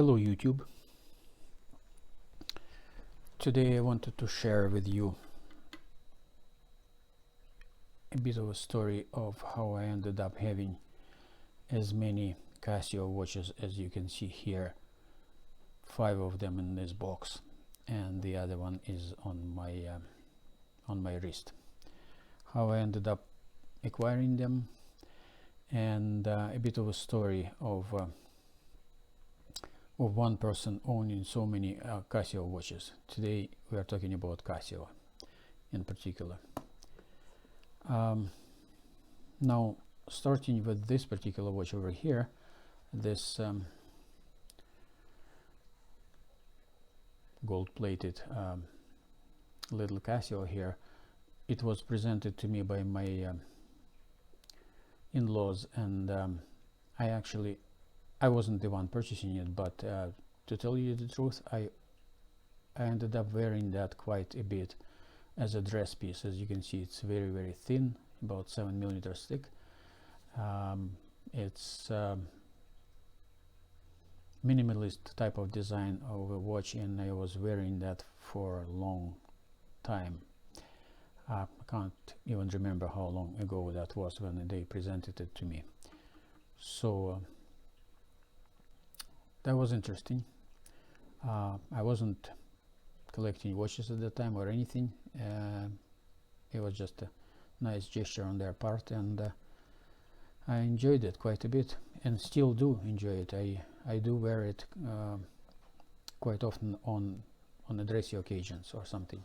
Hello YouTube. Today I wanted to share with you a bit of a story of how I ended up having as many Casio watches as you can see here. 5 of them in this box, and the other one is on my wrist. How I ended up acquiring them, and a bit of a story of one person owning so many Casio watches. Today we are talking about Casio in particular. Now, starting with this particular watch over here, this gold-plated little Casio here, it was presented to me by my in-laws, and I wasn't the one purchasing it, but to tell you the truth, I ended up wearing that quite a bit as a dress piece. As you can see, it's very, very thin, about 7 millimeters thick. It's minimalist type of design of a watch, and I was wearing that for a long time. I can't even remember how long ago that was when they presented it to me. So that was interesting. I wasn't collecting watches at the time or anything. It was just a nice gesture on their part, and I enjoyed it quite a bit, and still do enjoy it. I do wear it quite often on a dressy occasions or something.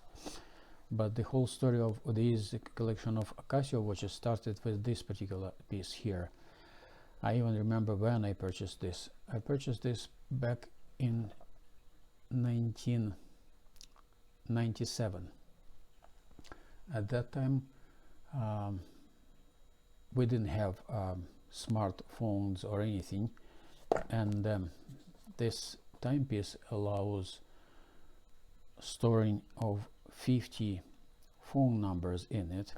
But the whole story of this collection of Casio watches started with this particular piece here. I even remember when I purchased this. I purchased this back in 1997. At that time, we didn't have smartphones or anything, and this timepiece allows storing of 50 phone numbers in it.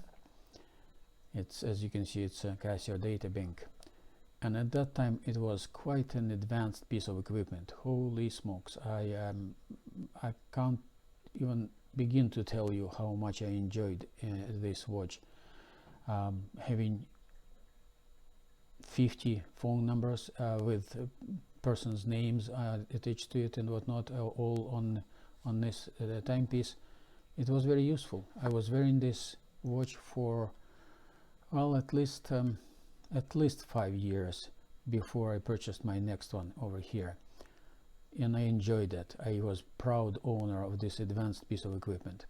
It's, as you can see, it's a Casio data bank, and at that time it was quite an advanced piece of equipment. Holy smokes, I can't even begin to tell you how much I enjoyed this watch. Having 50 phone numbers with persons' names attached to it and whatnot, all on this timepiece. It was very useful. I was wearing this watch for, well, at least 5 years before I purchased my next one over here, and I enjoyed that. I was proud owner of this advanced piece of equipment.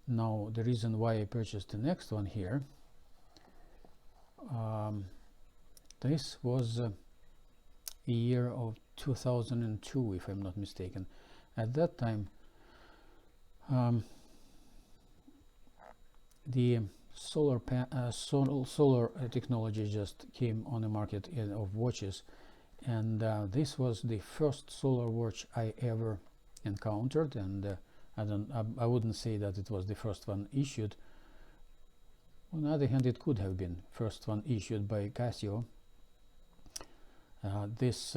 Now, the reason why I purchased the next one here, this was a year of 2002, if I'm not mistaken. At that time, the solar technology just came on the market of watches, and this was the first solar watch I ever encountered, and I wouldn't say that it was the first one issued. On the other hand, it could have been first one issued by Casio. This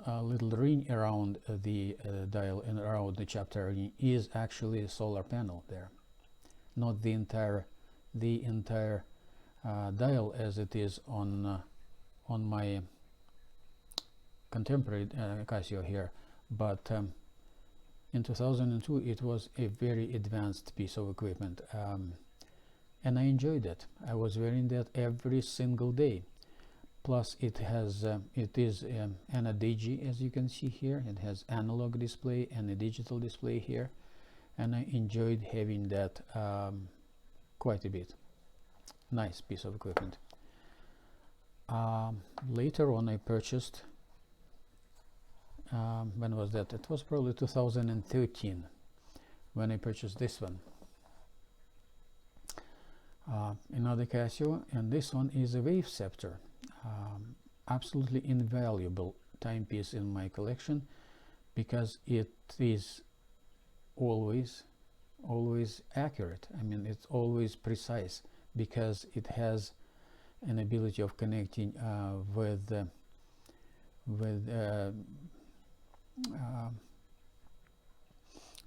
little ring around the dial and around the chapter ring is actually a solar panel there, not the entire dial as it is on my contemporary Casio here, but in 2002 it was a very advanced piece of equipment, and I enjoyed it. I was wearing that every single day. Plus it has it is analogy, as you can see here. It has analog display and a digital display here, and I enjoyed having that quite a bit. Nice piece of equipment. Later on I purchased, when was that? It was probably 2013 when I purchased this one. Another Casio, and this one is a Wave Scepter. Absolutely invaluable timepiece in my collection, because it is always accurate. I mean, it's always precise, because it has an ability of connecting with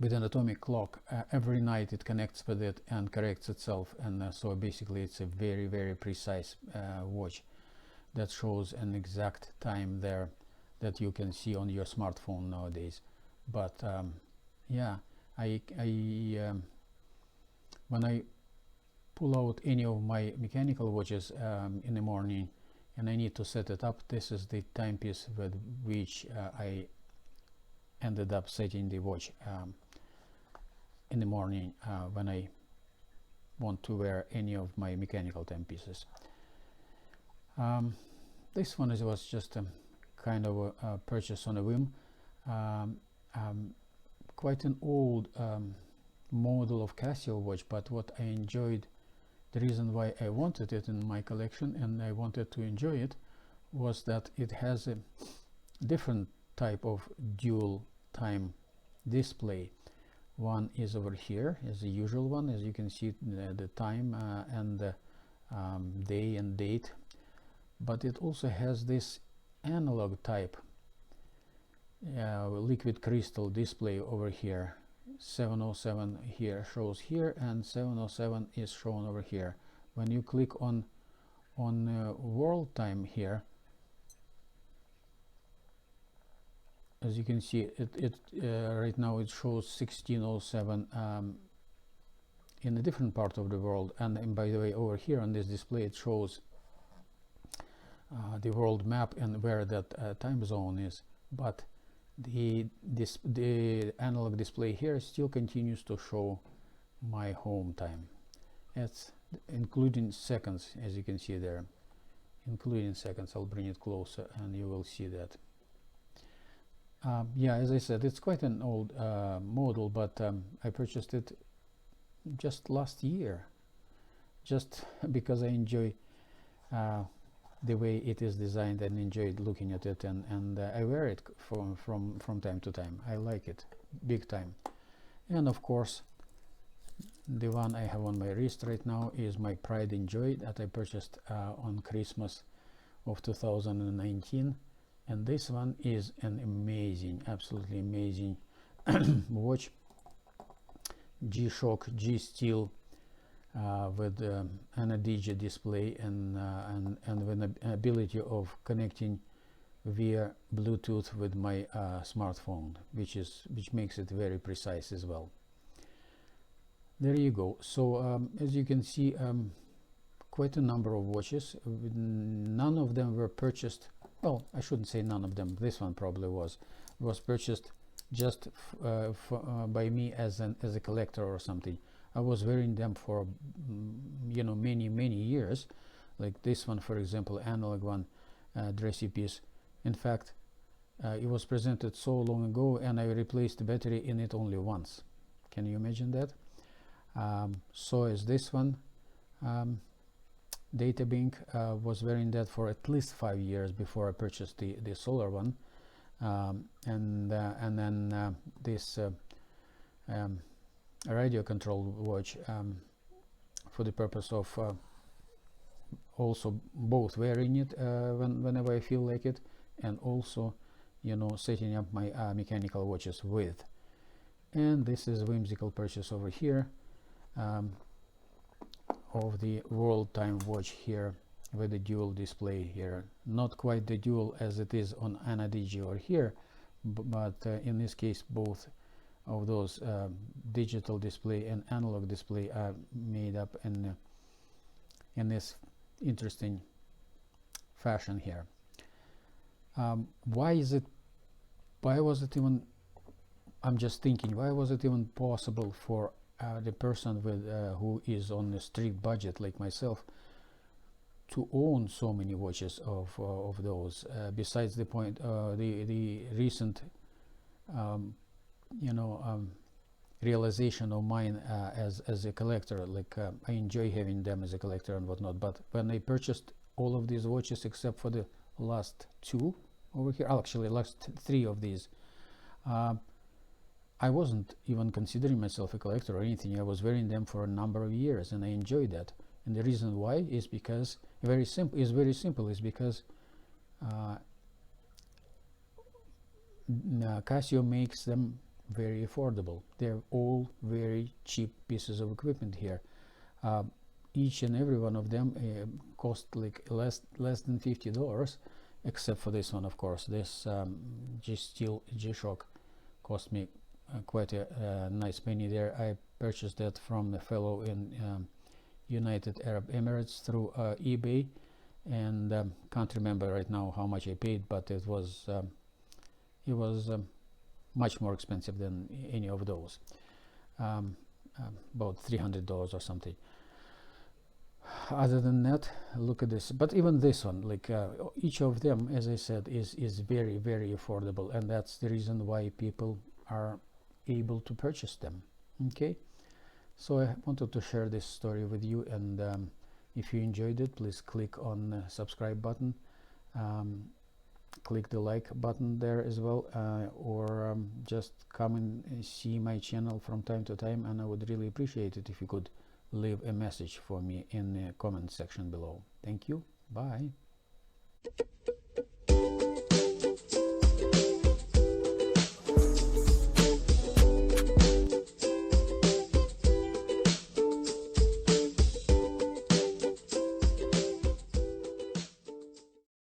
with an atomic clock. Every night it connects with it and corrects itself, and so basically it's a very, very precise watch that shows an exact time there that you can see on your smartphone nowadays. But yeah, when I pull out any of my mechanical watches in the morning and I need to set it up, this is the timepiece with which I ended up setting the watch in the morning when I want to wear any of my mechanical timepieces. This one was just a kind of a purchase on a whim. Quite an old model of Casio watch, but what I enjoyed, the reason why I wanted it in my collection and I wanted to enjoy it, was that it has a different type of dual time display. One is over here, is the usual one, as you can see the time and the day and date, but it also has this analog type liquid crystal display over here. 707 here shows here, and 707 is shown over here. When you click on world time here, as you can see, it right now it shows 1607 in a different part of the world, and by the way, over here on this display it shows the world map and where that time zone is, but the analog display here still continues to show my home time. It's including seconds, as you can see there, including seconds. I'll bring it closer and you will see that. Yeah, as I said, it's quite an old model, but I purchased it just last year, just because I enjoy the way it is designed and enjoyed looking at it, and I wear it from time to time. I like it big time. And of course, the one I have on my wrist right now is my Pride and Joy that I purchased on Christmas of 2019. And this one is an amazing, absolutely amazing watch. G-Shock, G-Steel with an digi display and with an ability of connecting via Bluetooth with my smartphone, which makes it very precise as well. There you go. So as you can see, quite a number of watches. None of them were purchased. Well, I shouldn't say none of them. This one probably was purchased just by me as a collector or something. I was wearing them for many years, like this one, for example, analog one, dressy piece. In fact, it was presented so long ago, and I replaced the battery in it only once. Can you imagine that? So is this one. Databink was wearing that for at least 5 years before I purchased the solar one, and then this radio controlled watch for the purpose of also both wearing it whenever I feel like it, and also setting up my mechanical watches with. And this is a whimsical purchase over here of the world time watch here with the dual display here. Not quite the dual as it is on Anadigi or here, but in this case both of those digital display and analog display are made up in this interesting fashion here. Why was it even, I'm just thinking, why was it even possible for the person with who is on a strict budget like myself to own so many watches of those, besides the point the recent realization of mine as a collector, like I enjoy having them as a collector and whatnot, but when I purchased all of these watches except for the last two over here, actually last three of these, I wasn't even considering myself a collector or anything. I was wearing them for a number of years and I enjoyed that. And the reason why is because very simple is because Casio makes them very affordable. They're all very cheap pieces of equipment here. Each and every one of them cost like less than $50, except for this one, of course. This G-Steel G-Shock cost me quite a nice penny there. I purchased that from a fellow in United Arab Emirates through eBay, and can't remember right now how much I paid, but it was much more expensive than any of those, about $300 or something. Other than that, look at this. But even this one, like each of them, as I said, is very, very affordable, and that's the reason why people are able to purchase them. Okay, so I wanted to share this story with you, and if you enjoyed it, please click on the subscribe button, click the like button there as well, or just come and see my channel from time to time, and I would really appreciate it if you could leave a message for me in the comment section below. Thank you. Bye.